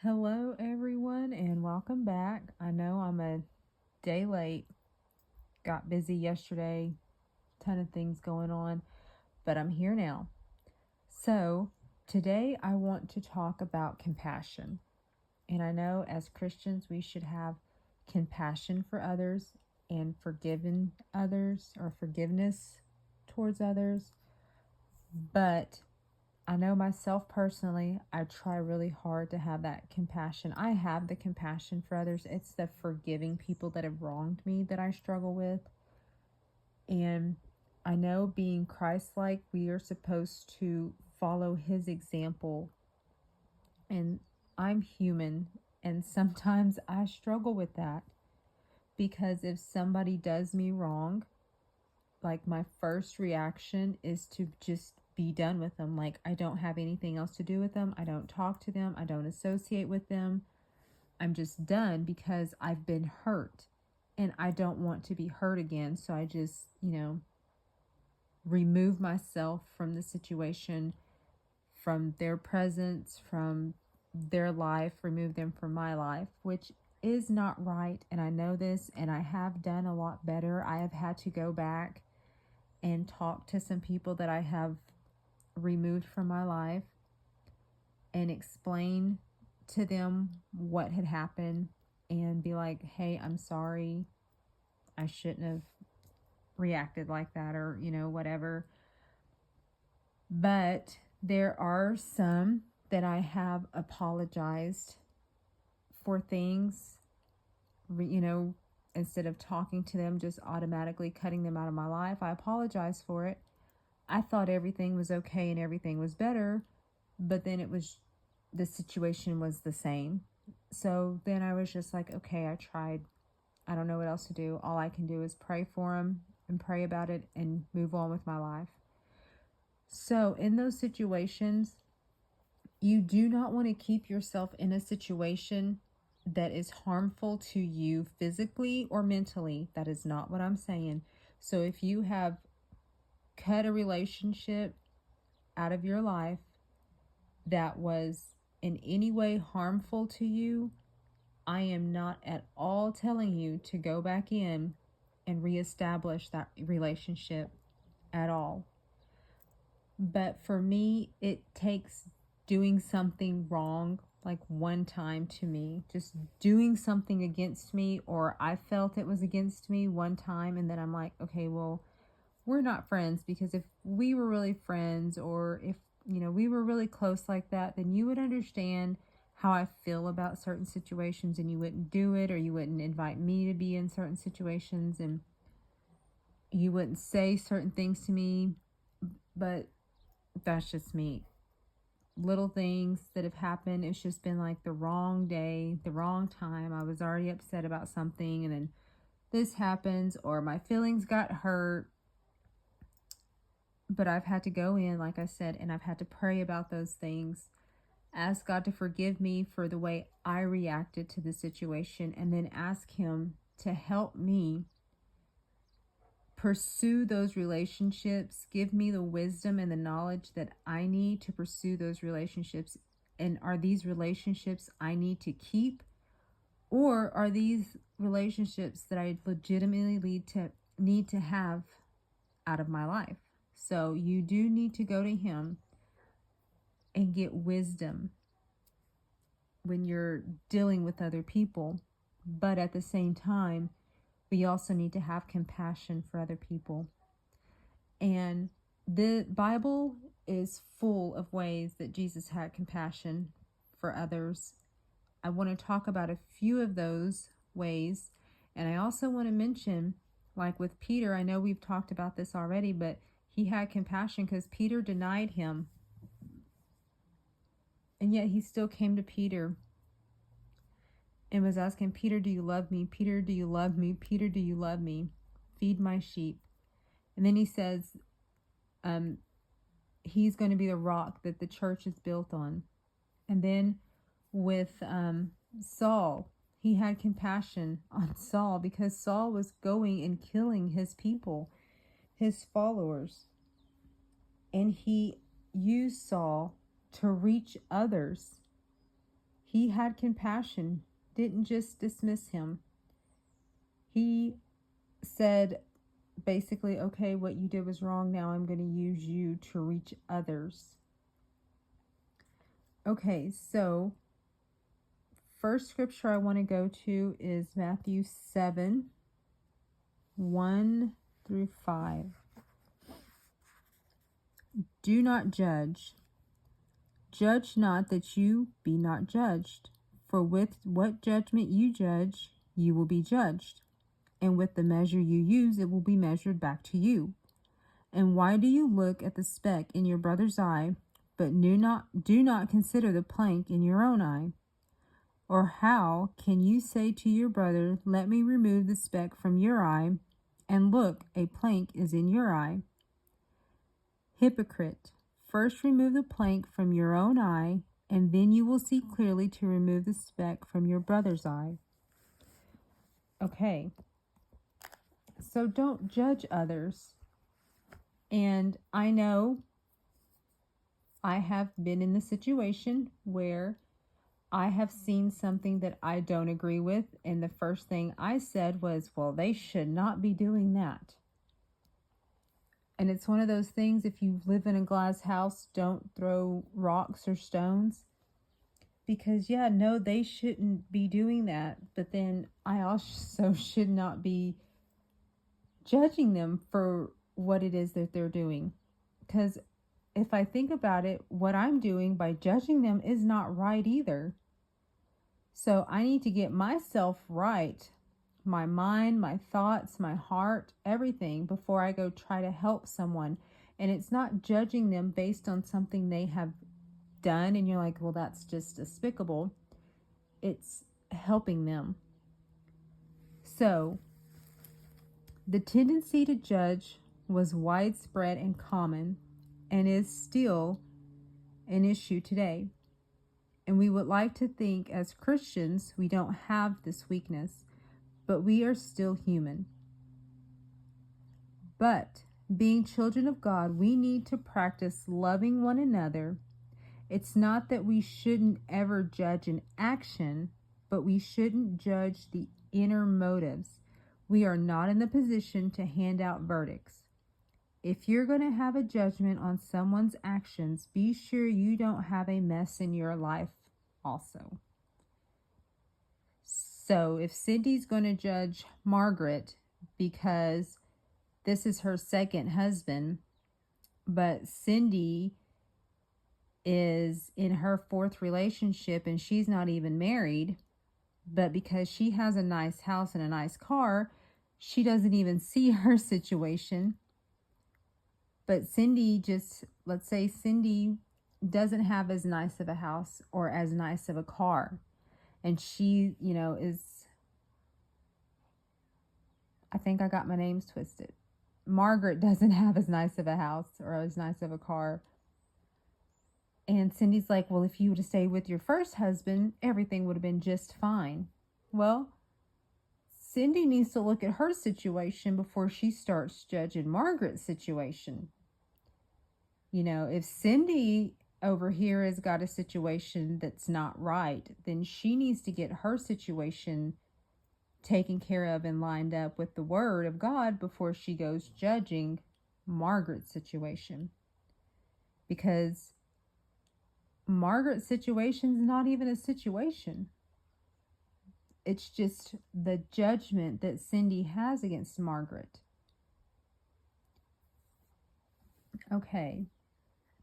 Hello, everyone, and welcome back. I know I'm a day late, got busy yesterday, ton of things going on, but I'm here now. So, today I want to talk about compassion. And I know as Christians, we should have compassion for others and forgiving others or forgiveness towards others. But I know myself personally, I try really hard to have that compassion. I have the compassion for others. It's the forgiving people that have wronged me that I struggle with. And I know being Christ-like, we are supposed to follow his example. And I'm human, and sometimes I struggle with that because if somebody does me wrong, like my first reaction is to just be done with them. Like I don't have anything else to do with them. I don't talk to them. I don't associate with them. I'm just done because I've been hurt and I don't want to be hurt again. So I just, remove myself from the situation, from their presence, from their life, remove them from my life, which is not right. And I know this, and I have done a lot better. I have had to go back and talk to some people that I have removed from my life and explain to them what had happened and be like, hey, I'm sorry. I shouldn't have reacted like that or, whatever. But there are some that I have apologized for things, instead of talking to them, just automatically cutting them out of my life. I apologize for it. I thought everything was okay and everything was better, but then the situation was the same. So then I was just like, okay, I tried. I don't know what else to do. All I can do is pray for them and pray about it and move on with my life. So in those situations, you do not want to keep yourself in a situation that is harmful to you physically or mentally. That is not what I'm saying. So if you have cut a relationship out of your life that was in any way harmful to you, I am not at all telling you to go back in and reestablish that relationship at all. But for me, it takes doing something wrong like one time to me, just doing something against me, or I felt it was against me one time, and then I'm like, okay, well, we're not friends, because if we were really friends, or if we were really close like that, then you would understand how I feel about certain situations and you wouldn't do it, or you wouldn't invite me to be in certain situations, and you wouldn't say certain things to me. But that's just me. Little things that have happened, it's just been like the wrong day, the wrong time. I was already upset about something, and then this happens, or my feelings got hurt. But I've had to go in, like I said, and I've had to pray about those things, ask God to forgive me for the way I reacted to the situation, and then ask him to help me pursue those relationships, give me the wisdom and the knowledge that I need to pursue those relationships. And are these relationships I need to keep, or are these relationships that I legitimately need to have out of my life? So you do need to go to him and get wisdom when you're dealing with other people. But at the same time, we also need to have compassion for other people. And the Bible is full of ways that Jesus had compassion for others. I want to talk about a few of those ways. And I also want to mention, like with Peter, I know we've talked about this already, but he had compassion because Peter denied him. And yet he still came to Peter and was asking, Peter, do you love me? Peter, do you love me? Peter, do you love me? Feed my sheep. And then he says, he's going to be the rock that the church is built on. And then with Saul, he had compassion on Saul because Saul was going and killing his people, his followers. And he used Saul to reach others. He had compassion, didn't just dismiss him. He said, basically, okay, what you did was wrong. Now I'm going to use you to reach others. Okay, so first scripture I want to go to is Matthew 7, 1 through 5. Do not judge. Judge not that you be not judged. For with what judgment you judge, you will be judged. And with the measure you use, it will be measured back to you. And why do you look at the speck in your brother's eye, but do not consider the plank in your own eye? Or how can you say to your brother, let me remove the speck from your eye, and look, a plank is in your eye? Hypocrite, first remove the plank from your own eye, and then you will see clearly to remove the speck from your brother's eye. Okay, so don't judge others. And I know I have been in the situation where I have seen something that I don't agree with, and the first thing I said was, well, they should not be doing that. And it's one of those things, if you live in a glass house, don't throw rocks or stones. Because, yeah, no, they shouldn't be doing that. But then I also should not be judging them for what it is that they're doing. Because if I think about it, what I'm doing by judging them is not right either. So I need to get myself right, my mind, my thoughts, my heart, everything, before I go try to help someone. And it's not judging them based on something they have done and you're like, well, that's just despicable. It's helping them. So the tendency to judge was widespread and common, and is still an issue today. And we would like to think as Christians we don't have this weakness, but we are still human. But being children of God, we need to practice loving one another. It's not that we shouldn't ever judge an action, but we shouldn't judge the inner motives. We are not in the position to hand out verdicts. If you're going to have a judgment on someone's actions, be sure you don't have a mess in your life also. So if Cindy's going to judge Margaret because this is her second husband, but Cindy is in her fourth relationship and she's not even married, but because she has a nice house and a nice car, she doesn't even see her situation. But Cindy let's say Cindy doesn't have as nice of a house or as nice of a car. And she, I think I got my names twisted. Margaret doesn't have as nice of a house or as nice of a car. And Cindy's like, well, if you would have stayed with your first husband, everything would have been just fine. Well, Cindy needs to look at her situation before she starts judging Margaret's situation. If Cindy over here has got a situation that's not right, then she needs to get her situation taken care of and lined up with the Word of God before she goes judging Margaret's situation. Because Margaret's situation's not even a situation. It's just the judgment that Cindy has against Margaret. Okay.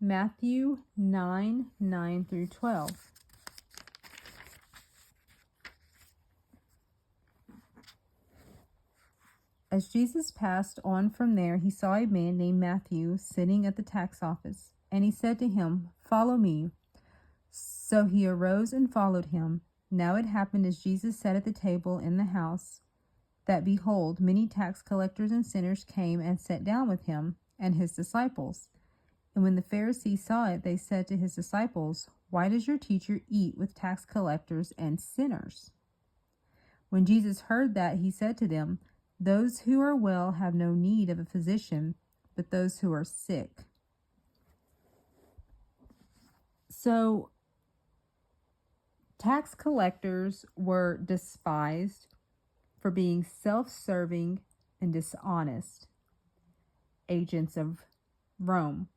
Matthew 9, 9 through 12. As Jesus passed on from there, he saw a man named Matthew sitting at the tax office, and he said to him, "Follow me." So he arose and followed him. Now it happened as Jesus sat at the table in the house, that behold, many tax collectors and sinners came and sat down with him and his disciples. And when the Pharisees saw it, they said to his disciples, "Why does your teacher eat with tax collectors and sinners?" When Jesus heard that, he said to them, "Those who are well have no need of a physician, but those who are sick." So, Tax collectors were despised for being self-serving and dishonest agents of Rome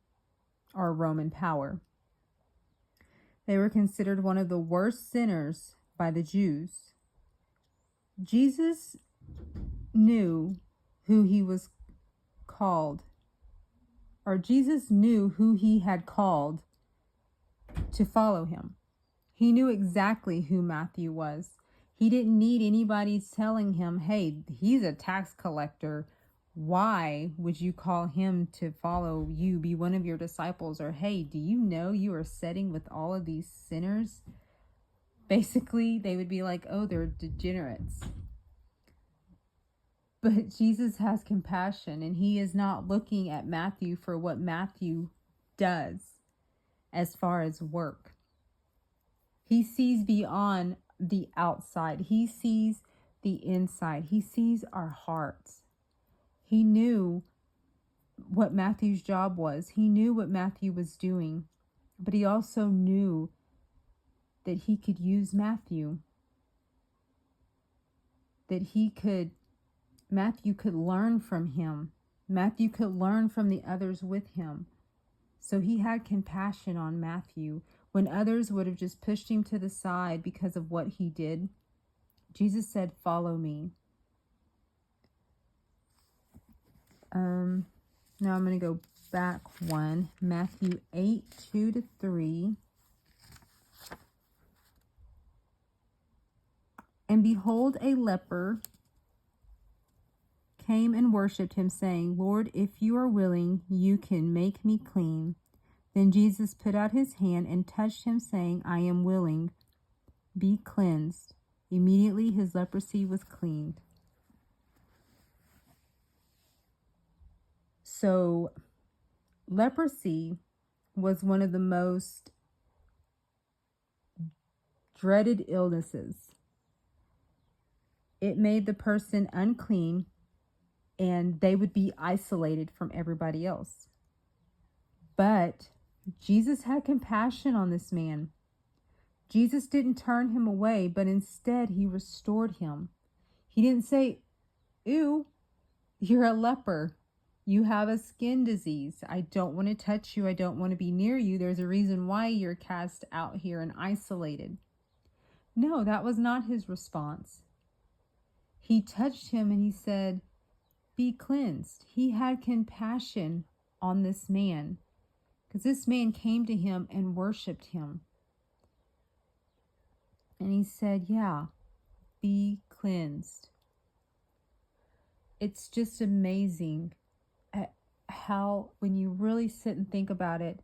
or Roman power. They were considered one of the worst sinners by the Jews. Jesus knew who he was called, or Jesus knew who he had called to follow him. He knew exactly who Matthew was. He didn't need anybody telling him, hey, he's a tax collector. Why would you call him to follow you, be one of your disciples? Or, hey, do you know you are sitting with all of these sinners? Basically, they would be like, oh, they're degenerates. But Jesus has compassion, and he is not looking at Matthew for what Matthew does as far as work. He sees beyond the outside. He sees the inside. He sees our hearts. He knew what Matthew's job was. He knew what Matthew was doing. But he also knew that he could use Matthew. That Matthew could learn from him. Matthew could learn from the others with him. So he had compassion on Matthew. When others would have just pushed him to the side because of what he did, Jesus said, follow me. Now I'm going to go back one. Matthew 8:2-3. And behold, a leper came and worshipped him, saying, Lord, if you are willing, you can make me clean. Then Jesus put out his hand and touched him, saying, I am willing, be cleansed. Immediately his leprosy was cleaned. So, leprosy was one of the most dreaded illnesses. It made the person unclean, and they would be isolated from everybody else. But Jesus had compassion on this man. Jesus didn't turn him away, but instead he restored him. He didn't say, ew, you're a leper. You have a skin disease. I don't want to touch you. I don't want to be near you. There's a reason why you're cast out here and isolated. No, that was not his response. He touched him and he said, be cleansed. He had compassion on this man because this man came to him and worshiped him. And he said, yeah, be cleansed. It's just amazing at how, when you really sit and think about it,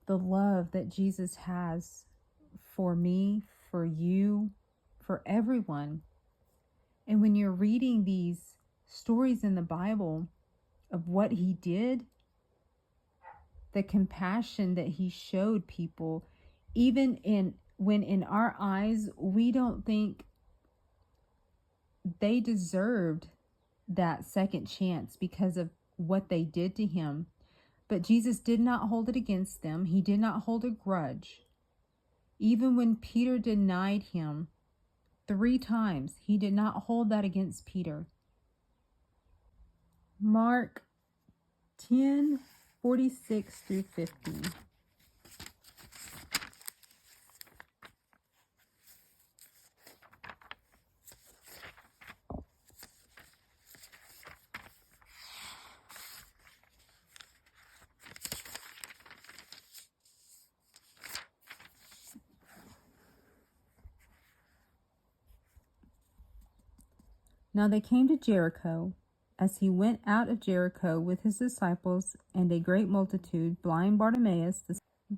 the love that Jesus has for me, for you, for everyone. And when you're reading these stories in the Bible of what he did, the compassion that he showed people, even when in our eyes, we don't think they deserved that second chance because of what they did to him. But Jesus did not hold it against them. He did not hold a grudge. Even when Peter denied him 3 times, he did not hold that against Peter. Mark 10:46-50. Now they came to Jericho. As he went out of Jericho with his disciples and a great multitude, blind Bartimaeus,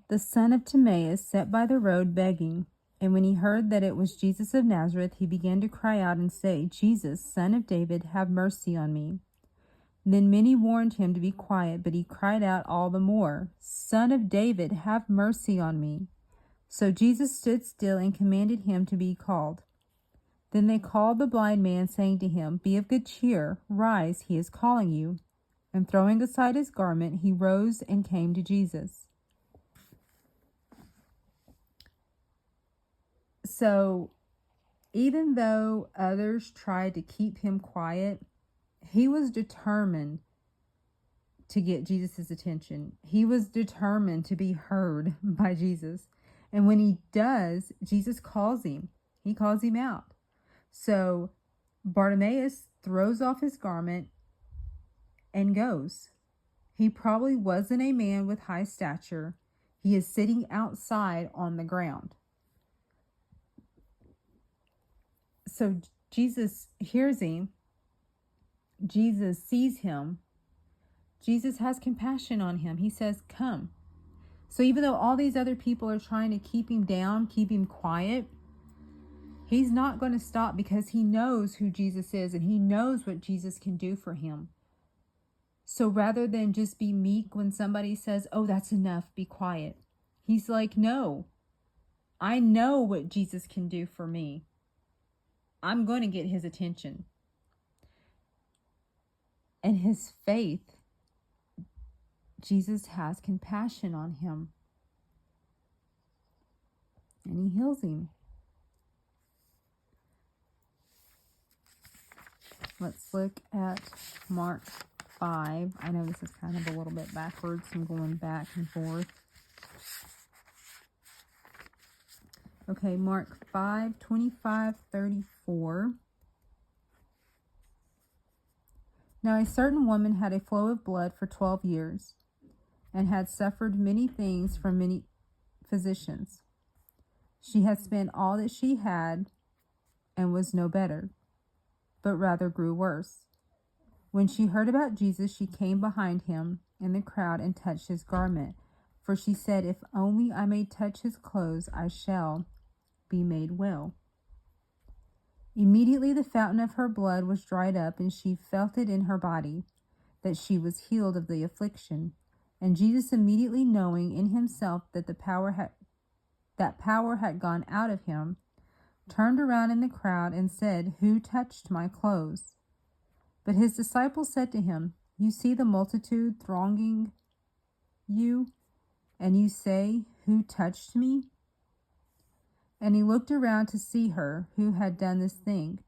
the son of Timaeus, sat by the road begging. And when he heard that it was Jesus of Nazareth, he began to cry out and say, Jesus, son of David, have mercy on me. Then many warned him to be quiet, but he cried out all the more, Son of David, have mercy on me. So Jesus stood still and commanded him to be called. Then they called the blind man, saying to him, Be of good cheer, rise, he is calling you. And throwing aside his garment, he rose and came to Jesus. So even though others tried to keep him quiet, he was determined to get Jesus' attention. He was determined to be heard by Jesus. And when he does, Jesus calls him. He calls him out. So Bartimaeus throws off his garment and goes. He probably wasn't a man with high stature. He is sitting outside on the ground. So Jesus hears him. Jesus sees him. Jesus has compassion on him. He says, come. So even though all these other people are trying to keep him down, keep him quiet, he's not going to stop because he knows who Jesus is and he knows what Jesus can do for him. So rather than just be meek when somebody says, oh, that's enough, be quiet. He's like, no, I know what Jesus can do for me. I'm going to get his attention. And his faith, Jesus has compassion on him. And he heals him. Let's look at Mark 5. I know this is kind of a little bit backwards. I'm going back and forth. Okay, Mark 5, 25, 34. Now a certain woman had a flow of blood for 12 years, and had suffered many things from many physicians. She had spent all that she had, and was no better, but rather grew worse. When she heard about Jesus, she came behind him in the crowd and touched his garment. For she said, if only I may touch his clothes, I shall be made well. Immediately the fountain of her blood was dried up, and she felt it in her body, that she was healed of the affliction. And Jesus, immediately knowing in himself that power had gone out of him, turned around in the crowd and said, who touched my clothes? But his disciples said to him, you see the multitude thronging you, and you say, who touched me? And he looked around to see her who had done this thing.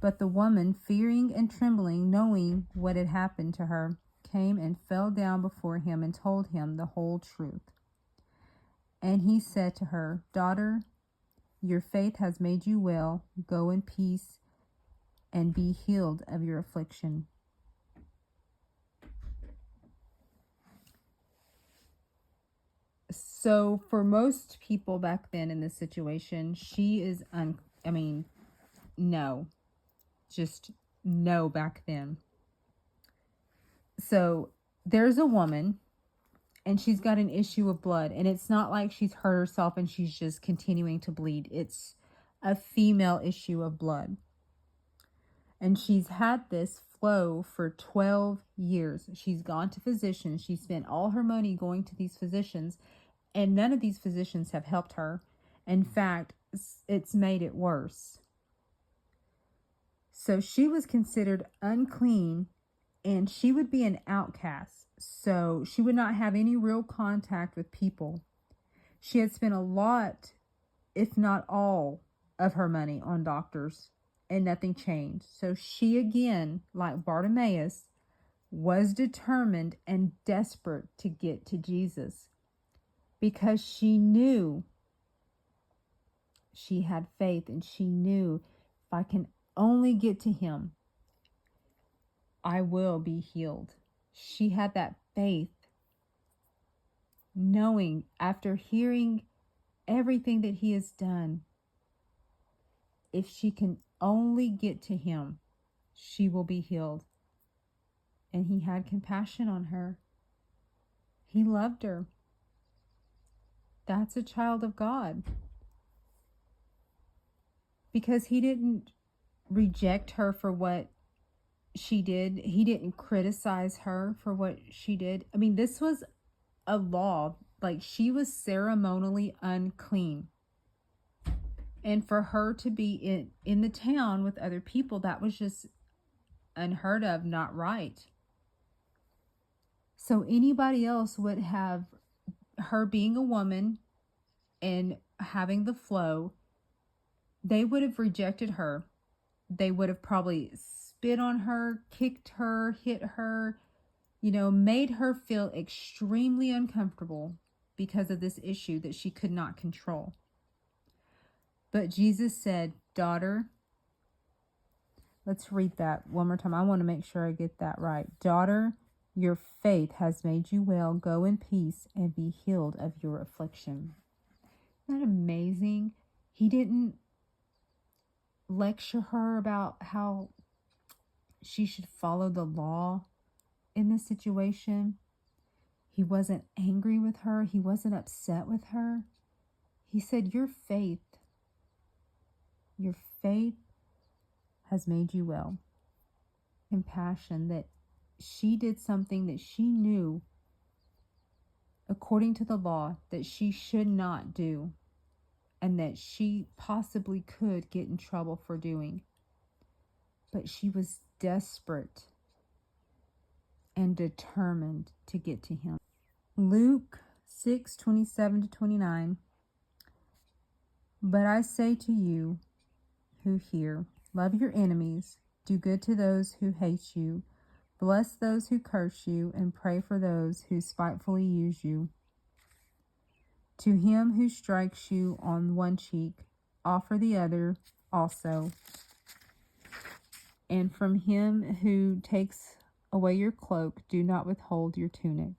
But the woman, fearing and trembling, knowing what had happened to her, came and fell down before him and told him the whole truth. And he said to her, daughter, your faith has made you well. Go in peace and be healed of your affliction. So for most people back then in this situation, she is, no. Just no back then. So there's a woman, and she's got an issue of blood. And it's not like she's hurt herself and she's just continuing to bleed. It's a female issue of blood. And she's had this flow for 12 years. She's gone to physicians. She spent all her money going to these physicians. And none of these physicians have helped her. In fact, it's made it worse. So she was considered unclean, and she would be an outcast. So she would not have any real contact with people. She had spent a lot, if not all, of her money on doctors, and nothing changed. So she again, like Bartimaeus, was determined and desperate to get to Jesus. Because she knew she had faith, and she knew if I can only get to him, I will be healed. She had that faith, knowing after hearing everything that he has done, if she can only get to him, she will be healed. And he had compassion on her. He loved her. That's a child of God. Because he didn't reject her for what she did. He didn't criticize her for what she did. This was a law. Like, she was ceremonially unclean. And for her to be in the town with other people, that was just unheard of, not right. So anybody else would have her being a woman and having the flow, they would have rejected her. They would have probably spit on her, kicked her, hit her, made her feel extremely uncomfortable because of this issue that she could not control. But Jesus said, daughter, let's read that one more time. I want to make sure I get that right. Daughter, your faith has made you well. Go in peace and be healed of your affliction. Isn't that amazing? He didn't lecture her about how she should follow the law in this situation. He wasn't angry with her. He wasn't upset with her. He said, your faith has made you well. Compassion, that she did something that she knew, according to the law, that she should not do, and that she possibly could get in trouble for doing. But she was desperate and determined to get to him. Luke 6:27-29. But I say to you who hear, love your enemies, do good to those who hate you, bless those who curse you, and pray for those who spitefully use you. To him who strikes you on one cheek, offer the other also. And from him who takes away your cloak, do not withhold your tunic.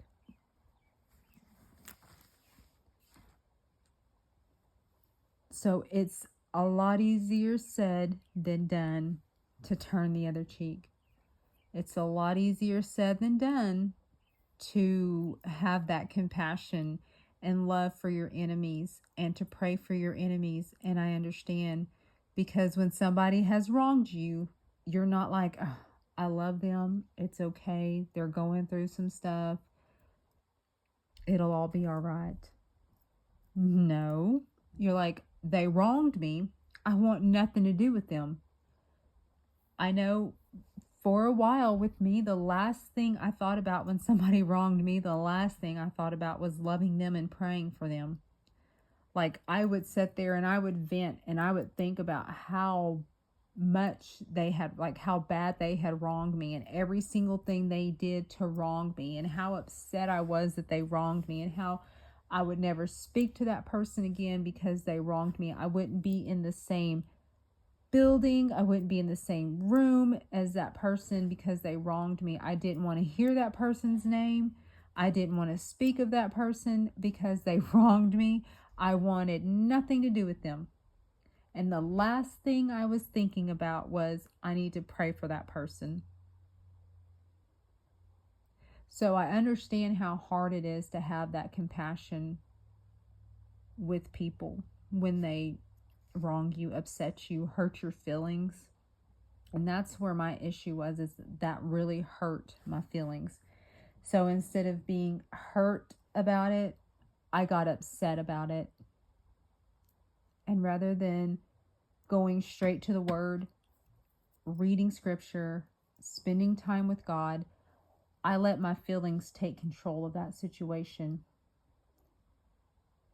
So it's a lot easier said than done to turn the other cheek. It's a lot easier said than done to have that compassion and love for your enemies and to pray for your enemies. And I understand, because when somebody has wronged you, you're not like, oh, I love them. It's okay. They're going through some stuff. It'll all be all right. No, you're like, they wronged me. I want nothing to do with them. I know for a while with me, the last thing I thought about when somebody wronged me, the last thing I thought about was loving them and praying for them. Like, I would sit there and I would vent and I would think about how much they had, like how bad they had wronged me and every single thing they did to wrong me, and how upset I was that they wronged me, and how I would never speak to that person again because they wronged me. I wouldn't be in the same building. I wouldn't be in the same room as that person because they wronged me. I didn't want to hear that person's name. I didn't want to speak of that person because they wronged me. I wanted nothing to do with them. And the last thing I was thinking about was, I need to pray for that person. So I understand how hard it is to have that compassion with people when they wrong you, upset you, hurt your feelings. And that's where my issue was, is that really hurt my feelings. So instead of being hurt about it, I got upset about it. And rather than going straight to the word, reading scripture, spending time with God, I let my feelings take control of that situation.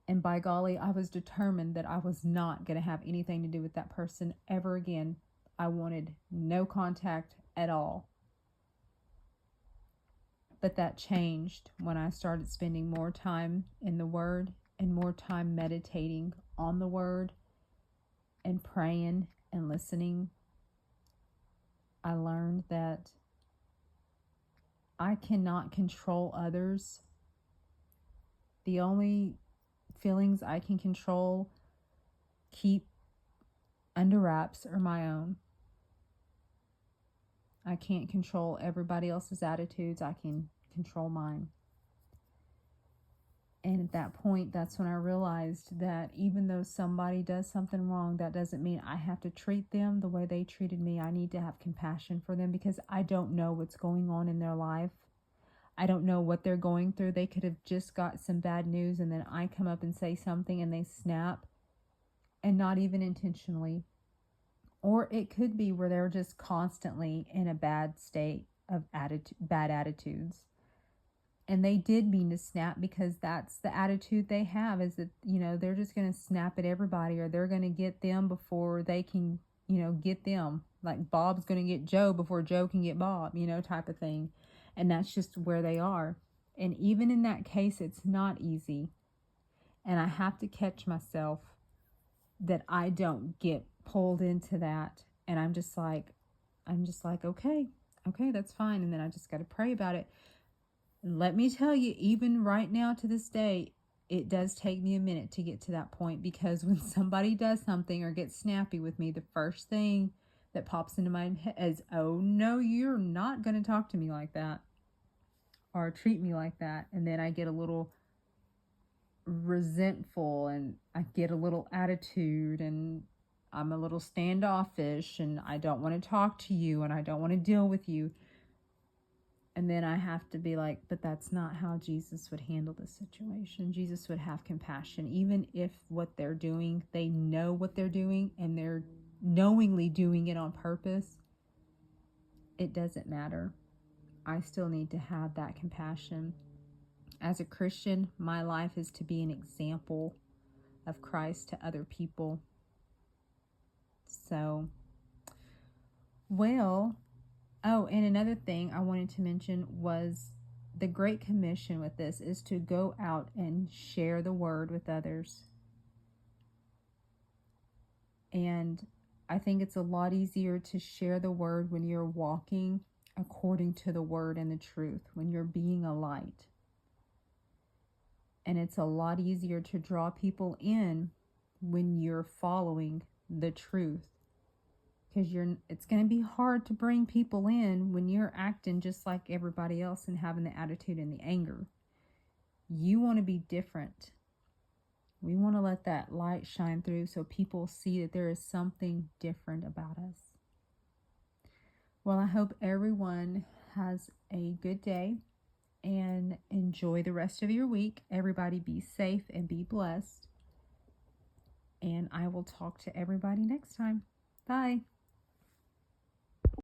And by golly, I was determined that I was not going to have anything to do with that person ever again. I wanted no contact at all. But that changed when I started spending more time in the Word and more time meditating on the Word and praying and listening. I learned that I cannot control others. The only feelings I can control, keep under wraps, are my own. I can't control everybody else's attitudes. I can control mine. And at that point, that's when I realized that even though somebody does something wrong, that doesn't mean I have to treat them the way they treated me. I need to have compassion for them because I don't know what's going on in their life. I don't know what they're going through. They could have just got some bad news and then I come up and say something and they snap, and not even intentionally. Or it could be where they're just constantly in a bad state of bad attitudes. And they did mean to snap, because that's the attitude they have, is that, they're just going to snap at everybody, or they're going to get them before they can, get them. Like Bob's going to get Joe before Joe can get Bob, type of thing. And that's just where they are. And even in that case, it's not easy. And I have to catch myself that I don't get pulled into that. And I'm just like, okay, that's fine. And then I just got to pray about it. And let me tell you, even right now to this day, it does take me a minute to get to that point, because when somebody does something or gets snappy with me, the first thing that pops into my head is, oh no, you're not going to talk to me like that or treat me like that. And then I get a little resentful, and I get a little attitude, and I'm a little standoffish, and I don't want to talk to you, and I don't want to deal with you. And then I have to be like, but that's not how Jesus would handle the situation. Jesus would have compassion, even if what they're doing, they know what they're doing, and they're knowingly doing it on purpose. It doesn't matter. I still need to have that compassion. As a Christian, my life is to be an example of Christ to other people. So, oh, and another thing I wanted to mention was the Great Commission with this is to go out and share the word with others. And I think it's a lot easier to share the word when you're walking according to the word and the truth, when you're being a light. And it's a lot easier to draw people in when you're following the truth. Because it's going to be hard to bring people in when you're acting just like everybody else and having the attitude and the anger. You want to be different. We want to let that light shine through so people see that there is something different about us. Well, I hope everyone has a good day and enjoy the rest of your week. Everybody be safe and be blessed. And I will talk to everybody next time. Bye.